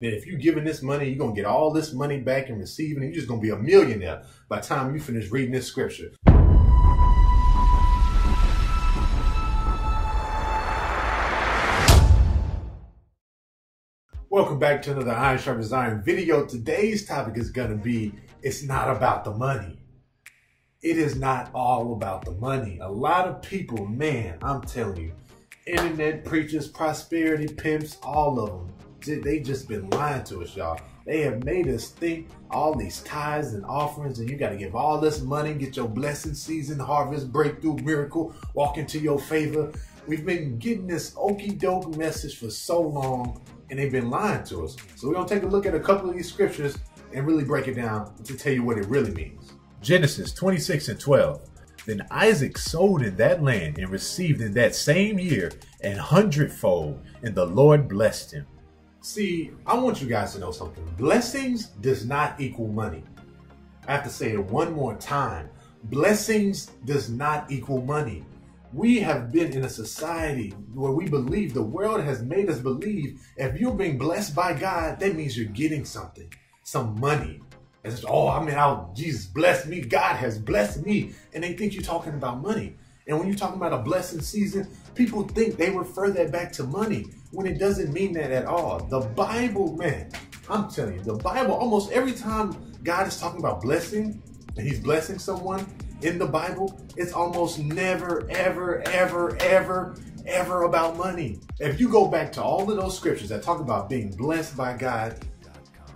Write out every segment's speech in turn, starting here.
that if you giving this money, you're going to get all this money back and receiving, and you're just going to be a millionaire by the time you finish reading this scripture. Welcome back to another Iron Sharpens Iron video. Today's topic is going to be, it's not about the money. It is not all about the money. A lot of people, man, I'm telling you, internet preachers, prosperity pimps, all of them, they just been lying to us, y'all. They have made us think all these tithes and offerings, and you got to give all this money, get your blessing, season, harvest, breakthrough, miracle, walk into your favor. We've been getting this okie doke message for so long, and they've been lying to us. So we're going to take a look at a couple of these scriptures and really break it down to tell you what it really means. Genesis 26:12. Then Isaac sowed in that land and received in that same year 100-fold, and the Lord blessed him. See, I want you guys to know something. Blessings does not equal money. I have to say it one more time. Blessings does not equal money. We have been in a society where we believe, the world has made us believe, if you're being blessed by God, that means you're getting something, some money. And it's, Jesus blessed me, God has blessed me. And they think you're talking about money. And when you're talking about a blessing season, people think they refer that back to money when it doesn't mean that at all. The Bible, man, I'm telling you, the Bible, almost every time God is talking about blessing and he's blessing someone in the Bible, it's almost never, ever, ever, ever, ever about money. If you go back to all of those scriptures that talk about being blessed by God,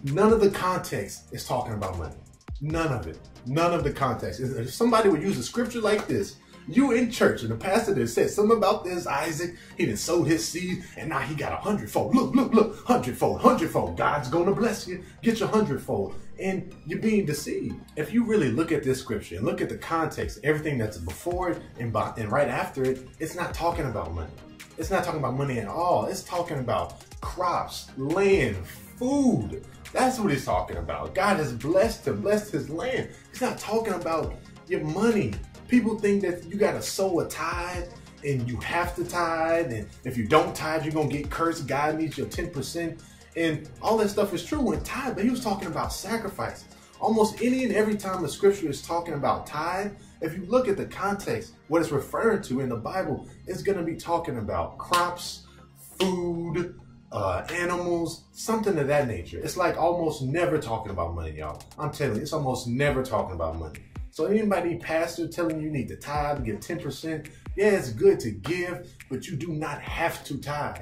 none of the context is talking about money. None of it. None of the context. If somebody would use a scripture like this, you in church and the pastor that said something about this, Isaac, he done sowed his seed and now he got 100-fold. Look, 100-fold, 100-fold. God's going to bless you. Get your 100-fold. And you're being deceived. If you really look at this scripture and look at the context, everything that's before it and right after it, it's not talking about money. It's not talking about money at all. It's talking about crops, land, food. That's what he's talking about. God has blessed him, blessed his land. He's not talking about your money. People think that you got to sow a tithe and you have to tithe. And if you don't tithe, you're going to get cursed. God needs your 10%. And all that stuff is true in tithe, but he was talking about sacrifices. Almost any and every time the scripture is talking about tithe, if you look at the context, what it's referring to in the Bible, it's going to be talking about crops, food, animals, something of that nature. It's like almost never talking about money, y'all. I'm telling you, it's almost never talking about money. So anybody, pastor, telling you need to tithe, give 10%, yeah, it's good to give, but you do not have to tithe.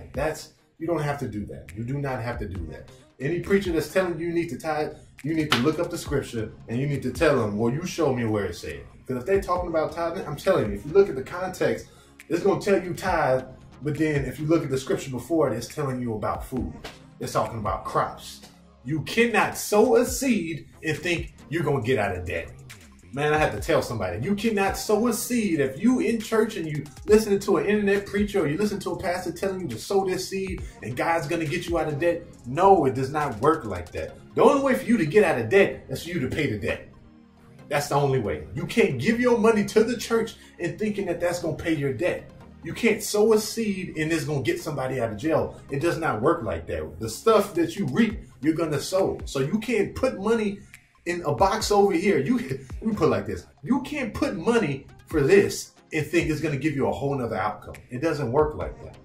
You don't have to do that. You do not have to do that. Any preacher that's telling you need to tithe, you need to look up the scripture and you need to tell them, well, you show me where it said. Because if they're talking about tithing, I'm telling you, if you look at the context, it's going to tell you tithe. But then if you look at the scripture before it, it's telling you about food. It's talking about crops. You cannot sow a seed and think you're going to get out of debt. Man, I have to tell somebody, you cannot sow a seed. If you in church and you listening to an internet preacher or you listen to a pastor telling you to sow this seed and God's going to get you out of debt, no, it does not work like that. The only way for you to get out of debt is for you to pay the debt. That's the only way. You can't give your money to the church and thinking that that's going to pay your debt. You can't sow a seed and it's going to get somebody out of jail. It does not work like that. The stuff that you reap, you're going to sow. So you can't put money in a box over here. Let me put it like this. You can't put money for this and think it's going to give you a whole nother outcome. It doesn't work like that.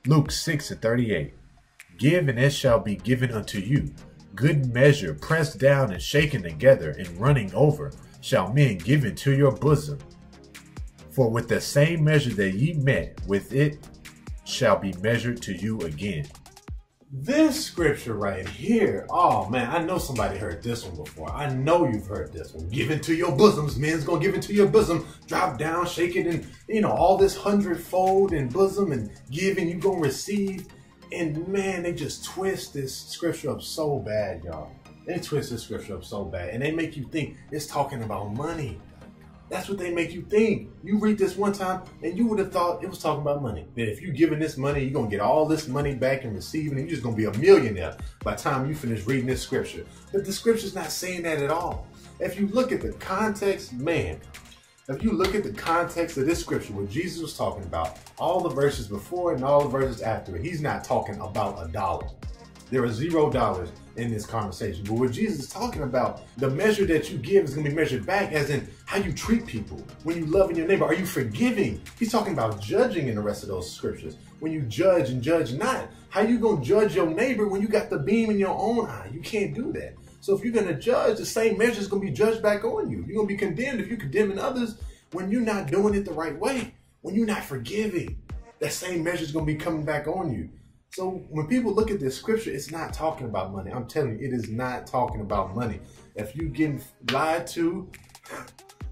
Luke 6:38. Give and it shall be given unto you. Good measure, pressed down and shaken together and running over, shall men give into your bosom. For with the same measure that ye met with it shall be measured to you again. This scripture right here, oh man, I know somebody heard this one before. I know you've heard this one. Give into your bosoms, men's gonna give into your bosom. Drop down, shake it, and all this 100-fold in bosom and give and you gonna receive. And man, they just twist this scripture up so bad, y'all. They twist this scripture up so bad and they make you think it's talking about money. That's what they make you think. You read this one time and you would have thought it was talking about money. That if you're giving this money, you're going to get all this money back and receiving, and you're just going to be a millionaire by the time you finish reading this scripture. But the scripture's not saying that at all. If you look at the context, man, if you look at the context of this scripture, what Jesus was talking about, all the verses before and all the verses after it, he's not talking about a dollar. There are $0 in this conversation. But what Jesus is talking about, the measure that you give is going to be measured back, as in how you treat people. When you love your neighbor, are you forgiving? He's talking about judging in the rest of those scriptures. When you judge and judge not, how you going to judge your neighbor when you got the beam in your own eye? You can't do that. So if you're going to judge, the same measure is going to be judged back on you. You're going to be condemned if you're condemning others when you're not doing it the right way, when you're not forgiving. That same measure is going to be coming back on you. So when people look at this scripture, it's not talking about money. I'm telling you, it is not talking about money. If you getting lied to,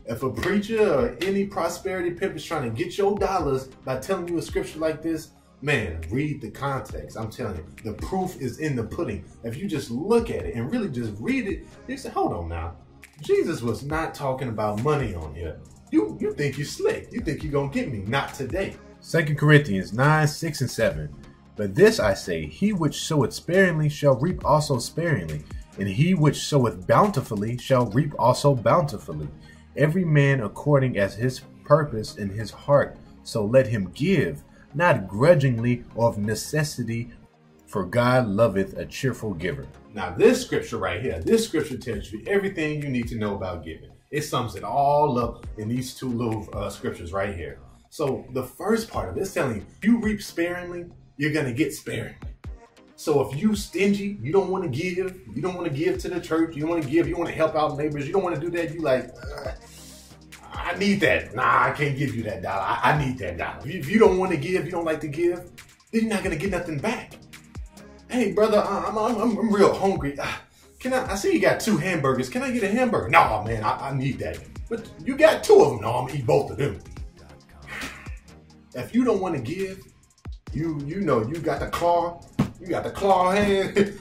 if a preacher or any prosperity pimp is trying to get your dollars by telling you a scripture like this, man, read the context. I'm telling you, the proof is in the pudding. If you just look at it and really just read it, you say, hold on now. Jesus was not talking about money on here. You think you're slick. You think you're going to get me. Not today. 2 Corinthians 9, 6 and 7. But this I say, he which soweth sparingly shall reap also sparingly, and he which soweth bountifully shall reap also bountifully. Every man according as his purpose in his heart, so let him give, not grudgingly or of necessity, for God loveth a cheerful giver. Now this scripture right here, this scripture tells you everything you need to know about giving. It sums it all up in these two little scriptures right here. So the first part of it is telling you reap sparingly, you're going to get sparingly. So if you stingy, you don't want to give, you don't want to give to the church, you want to give, you want to help out neighbors, you don't want to do that, you like, I need that. Nah, I can't give you that dollar. I need that dollar. If you don't want to give, you don't like to give, then you're not going to get nothing back. Hey, brother, I'm real hungry. I see you got 2 hamburgers. Can I get a hamburger? No, man, I need that. But you got 2 of them. No, I'm going to eat both of them. If you don't want to give, you know, you got the claw hand.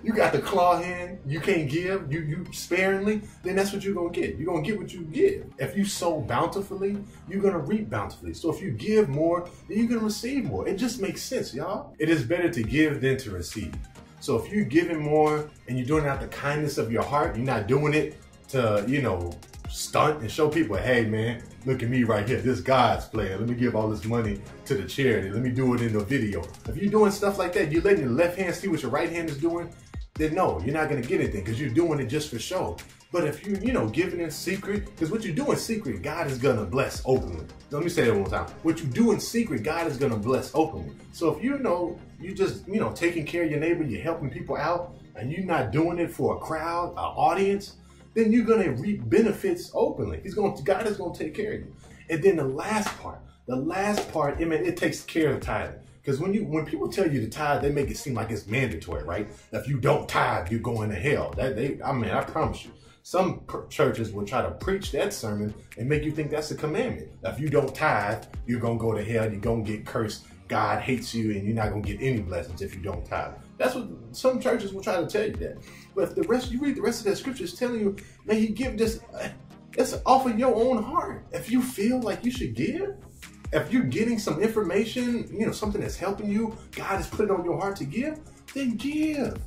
You got the claw hand. You can't give. You sparingly. Then that's what you're gonna get. You're gonna get what you give. If you sow bountifully, you're gonna reap bountifully. So if you give more, then you're gonna receive more. It just makes sense, y'all. It is better to give than to receive. So if you're giving more and you're doing it out the kindness of your heart, you're not doing it to, you know, stunt and show people, hey man, look at me right here. This God's plan. Let me give all this money to the charity. Let me do it in the video. If you're doing stuff like that, you're letting your left hand see what your right hand is doing, then no, you're not going to get anything because you're doing it just for show. But if you know, giving in secret, because what you do in secret, God is going to bless openly. Let me say that one more time. What you do in secret, God is going to bless openly. So if you know, you just, you know, taking care of your neighbor, you're helping people out, and you're not doing it for a crowd, an audience, then you're going to reap benefits openly. God is going to take care of you. And then the last part, I mean, it takes care of tithing. Because when people tell you to tithe, they make it seem like it's mandatory, right? If you don't tithe, you're going to hell. I promise you. Some churches will try to preach that sermon and make you think that's a commandment. If you don't tithe, you're going to go to hell, you're going to get cursed. God hates you and you're not going to get any blessings if you don't tithe. That's what some churches will try to tell you that. But if you read the rest of that scripture, it's telling you, man, you give just, it's off of your own heart. If you feel like you should give, if you're getting some information, you know, something that's helping you, God has put it on your heart to give, then give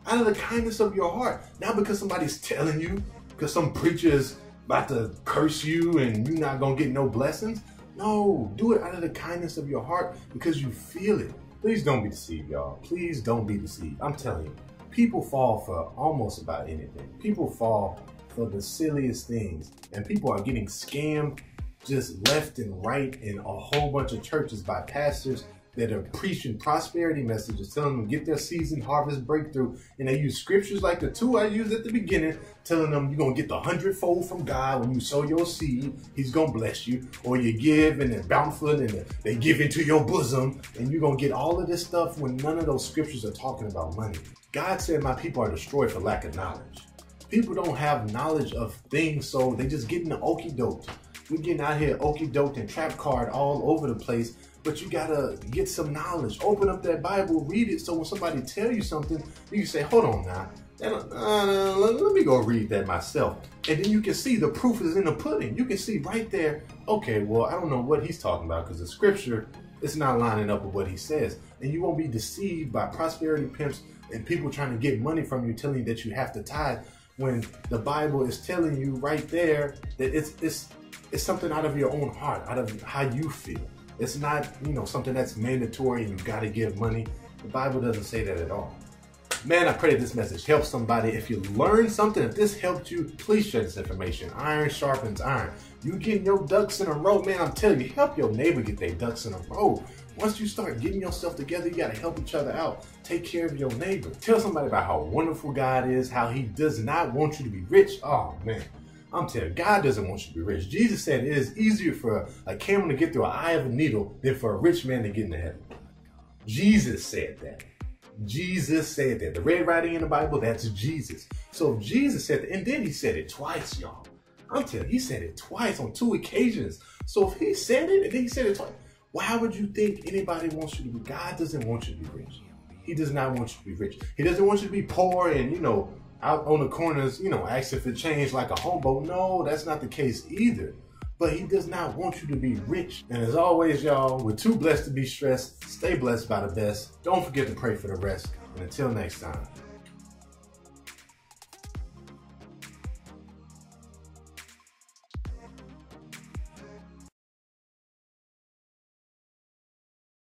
out of the kindness of your heart. Not because somebody's telling you, because some preacher is about to curse you and you're not going to get no blessings. No, do it out of the kindness of your heart because you feel it. Please don't be deceived, y'all. Please don't be deceived. I'm telling you, people fall for almost about anything. People fall for the silliest things, and people are getting scammed just left and right in a whole bunch of churches by pastors that are preaching prosperity messages, telling them to get their season harvest breakthrough. And they use scriptures like the 2 I used at the beginning, telling them you're going to get the 100-fold from God when you sow your seed. He's going to bless you. Or you give and they're bountiful and they give into your bosom. And you're going to get all of this stuff when none of those scriptures are talking about money. God said my people are destroyed for lack of knowledge. People don't have knowledge of things, so they just get in the okie doke. We're getting out here okie doke and trap card all over the place. But you gotta get some knowledge. Open up that Bible, read it, so when somebody tell you something, you can say, hold on now, let me go read that myself. And then you can see the proof is in the pudding. You can see right there, okay, well, I don't know what he's talking about because the scripture is not lining up with what he says. And you won't be deceived by prosperity pimps and people trying to get money from you, telling you that you have to tithe, when the Bible is telling you right there that it's something out of your own heart, out of how you feel. It's not, you know, something that's mandatory and you got to give money. The Bible doesn't say that at all. Man, I pray that this message helps somebody. If you learned something, if this helped you, please share this information. Iron sharpens iron. You getting your ducks in a row, man, I'm telling you, help your neighbor get their ducks in a row. Once you start getting yourself together, you got to help each other out. Take care of your neighbor. Tell somebody about how wonderful God is, how he does not want you to be rich. Oh, man, I'm telling you, God doesn't want you to be rich. Jesus said it is easier for a camel to get through an eye of a needle than for a rich man to get into heaven. Jesus said that. Jesus said that. The red writing in the Bible, that's Jesus. So if Jesus said that, and then he said it twice, y'all. I'm telling you, he said it twice on 2 occasions. So if he said it and then he said it twice, why would you think anybody wants you to be? God doesn't want you to be rich. He does not want you to be rich. He doesn't want you to be poor and, out on the corners, asking for change like a hobo. No, that's not the case either. But he does not want you to be rich. And as always, y'all, we're too blessed to be stressed. Stay blessed by the best. Don't forget to pray for the rest. And until next time.